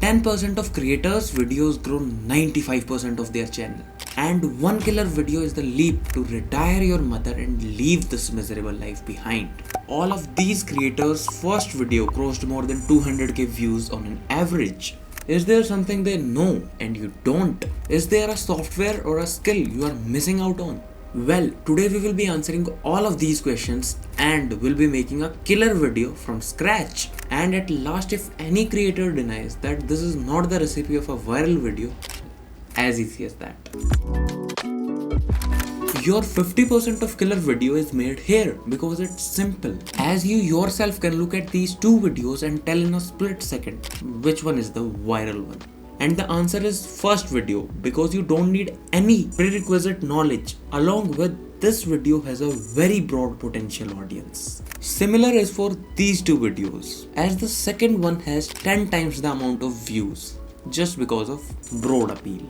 10% of creators' videos grow 95% of their channel. And one killer video is the leap to retire your mother and leave this miserable life behind. All of these creators' first video crossed more than 200k views on an average. Is there something they know and you don't? Is there a software or a skill you are missing out on? Well, today we will be answering all of these questions and will be making a killer video from scratch. And at last, if any creator denies that this is not the recipe of a viral video, as easy as that. Your 50% of killer video is made here because it's simple. As you yourself can look at these two videos and tell in a split second which one is the viral one. And the answer is first video because you don't need any prerequisite knowledge. Along with this video has a very broad potential audience. Similar is for these two videos, as the second one has 10 times the amount of views just because of broad appeal.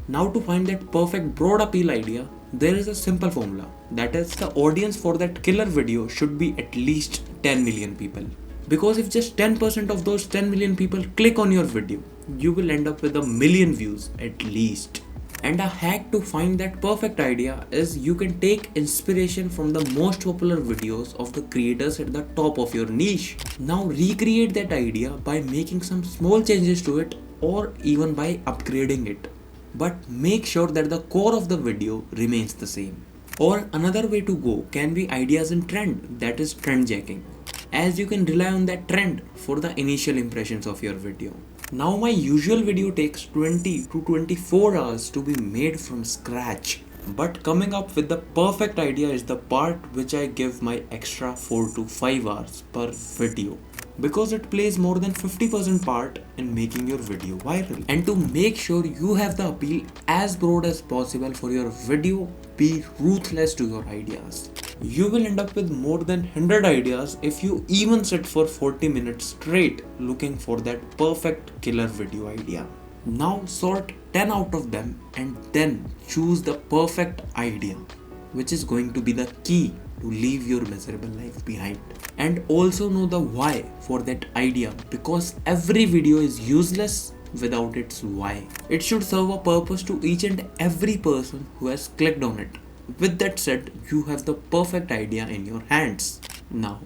Now to find that perfect broad appeal idea, there is a simple formula. That is, the audience for that killer video should be at least 10 million people. Because if just 10% of those 10 million people click on your video, you will end up with a million views at least. And a hack to find that perfect idea is you can take inspiration from the most popular videos of the creators at the top of your niche. Now recreate that idea by making some small changes to it or even by upgrading it. But make sure that the core of the video remains the same. Or another way to go can be ideas in trend, that is trend jacking, as you can rely on that trend for the initial impressions of your video. Now my usual video takes 20 to 24 hours to be made from scratch. But coming up with the perfect idea is the part which I give my extra 4 to 5 hours per video, because it plays more than 50% part in making your video viral. And to make sure you have the appeal as broad as possible for your video, be ruthless to your ideas. You will end up with more than 100 ideas if you even sit for 40 minutes straight looking for that perfect killer video idea. Now sort 10 out of them and then choose the perfect idea, which is going to be the key to leave your miserable life behind. And also know the why for that idea, because every video is useless without its why. It should serve a purpose to each and every person who has clicked on it. With that said, you have the perfect idea in your hands. Now,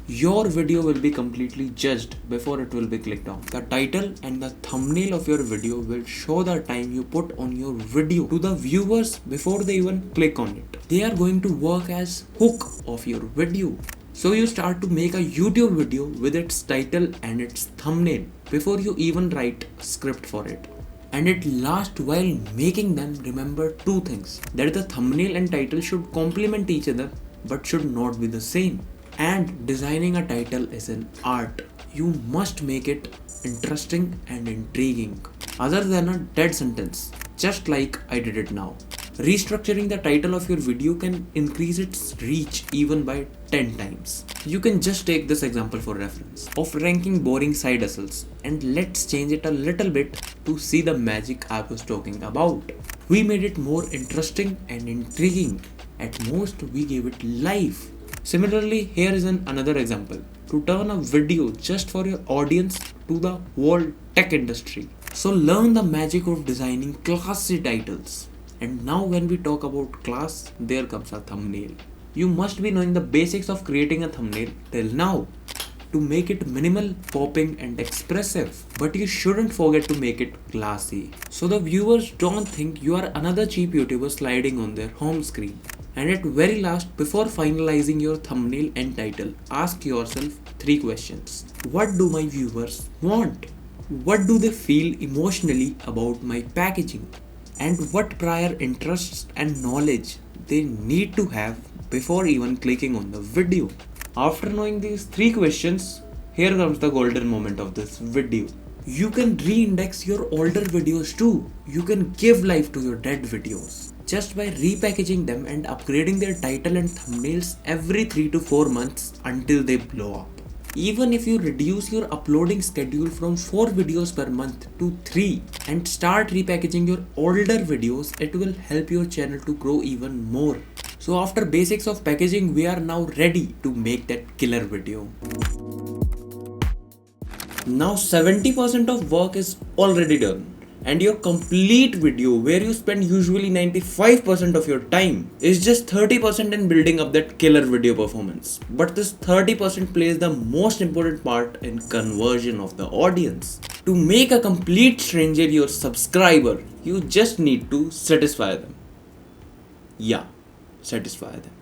your video will be completely judged before it will be clicked on. The title and the thumbnail of your video will show the time you put on your video to the viewers before they even click on it. They are going to work as hook of your video. So you start to make a YouTube video with its title and its thumbnail before you even write a script for it. And at last, while making them, remember two things: that the thumbnail and title should complement each other but should not be the same. And designing a title is an art. You must make it interesting and intriguing, other than a dead sentence, just like I did it now. Restructuring the title of your video can increase its reach even by 10 times. You can just take this example for reference of ranking boring side hustles, and let's change it a little bit to see the magic I was talking about. We made it more interesting and intriguing. At most, we gave it life. Similarly, here is another example to turn a video just for your audience to the whole tech industry. So learn the magic of designing classy titles. And now when we talk about class, there comes a thumbnail. You must be knowing the basics of creating a thumbnail till now to make it minimal, popping and expressive. But you shouldn't forget to make it classy, so the viewers don't think you are another cheap YouTuber sliding on their home screen. And at very last, before finalizing your thumbnail and title, ask yourself 3 questions. What do my viewers want? What do they feel emotionally about my packaging? And what prior interests and knowledge they need to have before even clicking on the video. After knowing these 3 questions, here comes the golden moment of this video. You can re-index your older videos too. You can give life to your dead videos just by repackaging them and upgrading their title and thumbnails every 3 to 4 months until they blow up. Even if you reduce your uploading schedule from 4 videos per month to 3 and start repackaging your older videos, it will help your channel to grow even more. So after basics of packaging, we are now ready to make that killer video. Now 70% of work is already done. And your complete video, where you spend usually 95% of your time, is just 30% in building up that killer video performance. But this 30% plays the most important part in conversion of the audience. To make a complete stranger your subscriber, you just need to satisfy them. Yeah, satisfy them.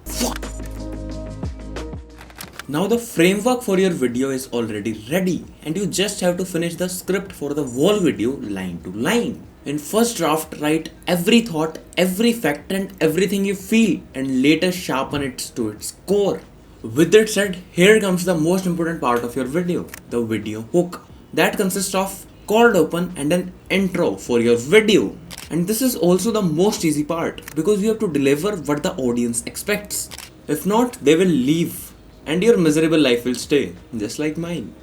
Now the framework for your video is already ready and you just have to finish the script for the whole video line to line. In first draft, write every thought, every fact and everything you feel and later sharpen it to its core. With that said, here comes the most important part of your video, the video hook. That consists of cold open and an intro for your video. And this is also the most easy part because you have to deliver what the audience expects. If not, they will leave. And your miserable life will stay, just like mine.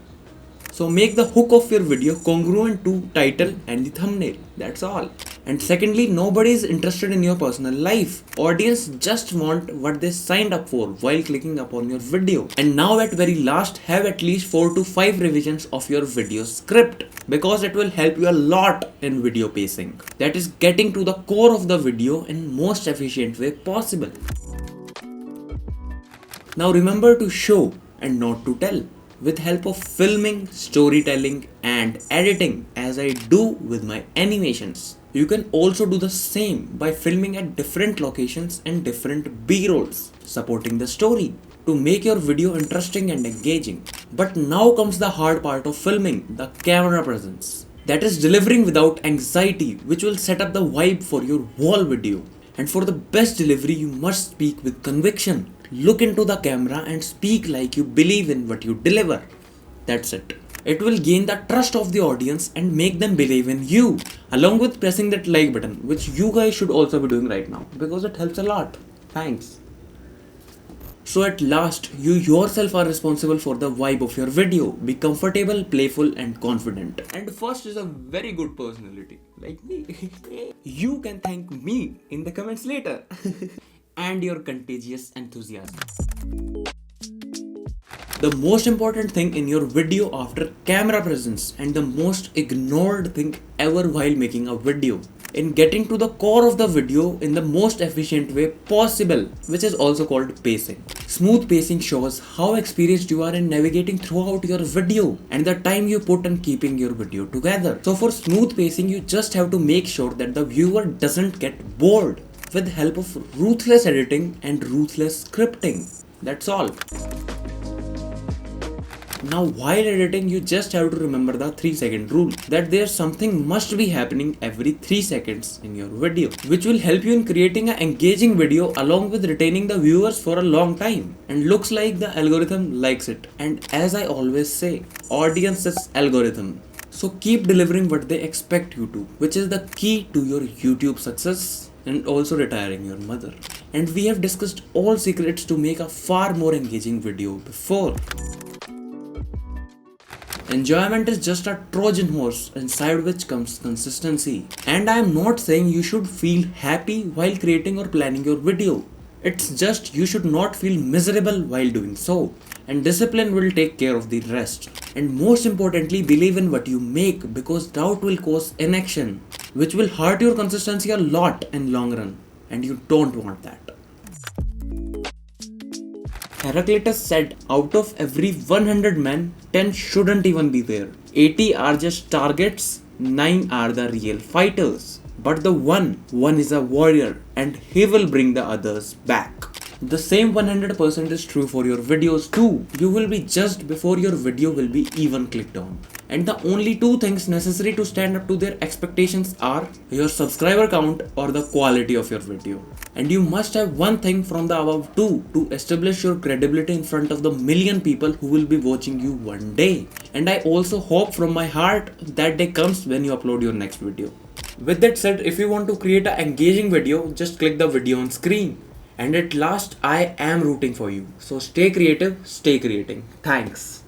So make the hook of your video congruent to title and the thumbnail. That's all. And secondly, nobody is interested in your personal life. Audience just want what they signed up for while clicking upon your video. And now at very last, have at least 4 to 5 revisions of your video script because it will help you a lot in video pacing. That is getting to the core of the video in most efficient way possible. Now remember to show and not to tell with help of filming, storytelling and editing as I do with my animations. You can also do the same by filming at different locations and different B-rolls supporting the story to make your video interesting and engaging. But now comes the hard part of filming, the camera presence. That is delivering without anxiety, which will set up the vibe for your whole video. And for the best delivery, you must speak with conviction. Look into the camera and speak like you believe in what you deliver. That's it. It will gain the trust of the audience and make them believe in you. Along with pressing that like button, which you guys should also be doing right now because it helps a lot. Thanks. So at last, you yourself are responsible for the vibe of your video. Be comfortable, playful and confident. And first is a very good personality like me. You can thank me in the comments later. And your contagious enthusiasm. The most important thing in your video after camera presence and the most ignored thing ever while making a video in getting to the core of the video in the most efficient way possible, which is also called pacing. Smooth pacing shows how experienced you are in navigating throughout your video and the time you put in keeping your video together. So for smooth pacing, you just have to make sure that the viewer doesn't get bored with help of ruthless editing and ruthless scripting. That's all. Now while editing, you just have to remember the 3-second rule, that there's something must be happening every 3 seconds in your video, which will help you in creating an engaging video along with retaining the viewers for a long time. And looks like the algorithm likes it. And as I always say, audience is algorithm. So keep delivering what they expect you to, which is the key to your YouTube success and also retiring your mother. And we have discussed all secrets to make a far more engaging video before. Enjoyment is just a Trojan horse inside which comes consistency. And I am not saying you should feel happy while creating or planning your video. It's just you should not feel miserable while doing so. And discipline will take care of the rest. And most importantly, believe in what you make because doubt will cause inaction, which will hurt your consistency a lot in long run. And you don't want that. Heraclitus said, out of every 100 men, 10 shouldn't even be there. 80 are just targets, 9 are the real fighters. But the one is a warrior and he will bring the others back. The same 100% is true for your videos too. You will be judged before your video will be even clicked on. And the only 2 things necessary to stand up to their expectations are your subscriber count or the quality of your video. And you must have one thing from the above 2 to establish your credibility in front of the million people who will be watching you one day. And I also hope from my heart that day comes when you upload your next video. With that said, if you want to create an engaging video, just click the video on screen. And at last, I am rooting for you. So stay creative, stay creating. Thanks.